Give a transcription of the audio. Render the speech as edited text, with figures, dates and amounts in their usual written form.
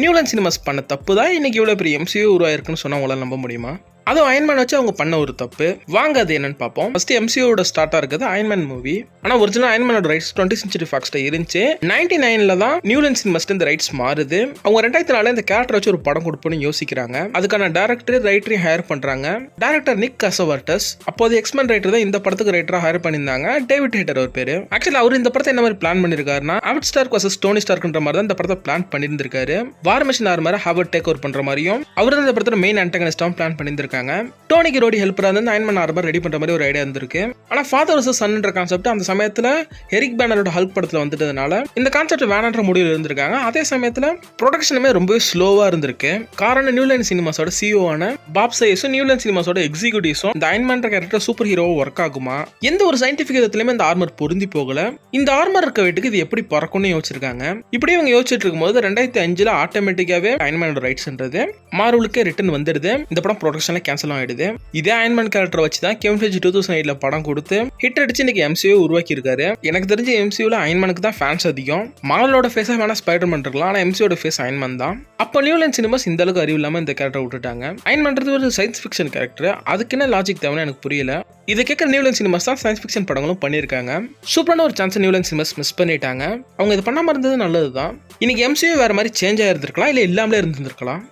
நியூலன் cinemas பண்ண தப்பு தான் இன்னைக்கு இவ்வளோ பெரிய எம்சியூ உருவாயிருக்குன்னு சொன்னா உங்களால் நம்ப முடியுமா? அதுவும் அயன்மேன் வச்சு அவங்க பண்ண ஒரு தப்பு. வாங்க அது என்னன்னு பார்ப்போம். ஃபர்ஸ்ட் எம்சியூட ஸ்டார்ட்டா இருக்குது அயன்மேன் மூவி. ஆனால் ஒரிஜினல் அயன்மேனோட ரைட்ஸ் 20th Century Foxல இருந்துச்சு. 99ல தான் நியூலன் சினிமாஸ்ட் இந்த ரைட்ஸ் மாறுது. அவங்க 2004 இந்த கேரக்டர் வச்சு ஒரு படம் கொடுப்போம்னு யோசிக்கிறாங்க. அதுக்கான டேரக்டர் ரைட்டரையும் ஹையர் பண்றாங்க. Director Nick Cassavetes. அப்போது எக்ஸ்மேன் ரைட்டர் தான் இந்த படத்துக்கு ரைட்டரா ஹையர் பண்ணியிருந்தாங்க. டேவிட் ஹேட்டர் ஒரு பேரு. ஆக்சுவலி அவர் இந்த படத்தை என்ன மாதிரி பிளான் பண்ணிருக்காருன்னா ஹாவர்ட் ஸ்டார்க் வர்சஸ் டோனி ஸ்டார்க்ன்ற மாதிரி தான் இந்த படத்தை பிளான் பண்ணியிருந்திருக்காரு. வார் மெஷின் ஆர்மரை ஹாவர்ட் டேக் ஓவர் பண்ற மாதிரியும் அவர் தான் இந்த படத்தோட மெயின் ஆன்டகனிஸ்டாவும் பிளான் பண்ணியிருக்காங்க. டோனிக்கு ரோடி ஹெல்ப்பரா இருந்து அயன்மேன் ஆர்மர் ரெடி பண்ற மாதிரி ஒரு ஐடியா இருந்திருக்கு. ஆனா ஃபாதர் வர்சஸ் சன்ன்ற கான்செப்ட் அந்த சமயத்துல எரிக் பேனரோட ஹல்க் படத்துல வந்துட்டதுனால இந்த கான்செப்ட் வேணான்ற முடிவில் இருந்திருக்காங்க. அதே சமயத்துல ப்ரொடக்ஷனுமே ரொம்பவே ஸ்லோவா இருந்திருக்கு. காரணம் நியூலைன் சினிமாஸோட சிஓ ஆன பாப் சைஸும் நியூலைன் சினிமாஸோட எக்ஸிக்யூட்டிவ்ஸும் இந்த அயன்மேன் கேரக்டர் சூப்பர் ஹீரோவா ஒர்க் ஆகுமா, எந்த ஒரு சயின்டிபிக் விதத்திலுமே இந்த ஆர்மர் பொருந்தி போகல. இந்த ஆர்மர் இருக்க வீட்டுக்கு இது எப்படி பறக்கும்னு யோசிச்சிருக்காங்க. இப்படி இவங்க யோசிச்சுட்டு இருக்கும்போது 2005 ஆட்டோமேட்டிக்காவே அயன்மேனோட ரைட்ஸ்ன்றது மார்வலுக்கே ரிட்டர்ன் வந்துடுது. இந்த படம் ப்ரொடக்ஷன்ல கேன்சல் ஆயிடுது. இதே அயன்மேன் கேரக்டர் வச்சு தான் கெவின் ஃபெய்ஜி 2008ல படம் கொடுத்து ஹிட் அடிச்சு இன்னைக்கு எம்சியூ உருவாக்கி இருக்காரு. எனக்கு தெரிஞ்ச எம்சியூல அயன்மேனுக்கு தான் ஃபேன்ஸ் அதிகம். மார்வலோட ஃபேஸா வேணா ஸ்பைடர்மேன் இருக்கலாம், ஆனா எம்சியோட ஃபேஸ் அயன்மேன் தான். அப்போ நியூலைன் சினிமாஸ் இந்த அளவுக்கு அறிவு இல்லாம இந்த கேரக்டர் விட்டுட்டாங்க. அயன்மேன்றது ஒரு சயின்ஸ் ஃபிக்ஷன் கேரக்டர், அதுக்கு என்ன லாஜிக் தேவைன்னு எனக்கு புரியல. இதை கேட்குற நியூலைன் சினிமாஸ் தான் சயின்ஸ் ஃபிக்ஷன் படங்களும் பண்ணியிருக்காங்க. சூப்பரான ஒரு சான்ஸ் நியூலைன் சினிமாஸ் மிஸ் பண்ணிட்டாங்க. அவங்க இது பண்ணாம இருந்தது நல்லது தான். இன்னைக்கு எம்சியூ வேற மாதிரி சேஞ்ச் ஆயிருந்திருக்கலாம், இல்லை இல்லாமலே இருந்திருக்கலாம்.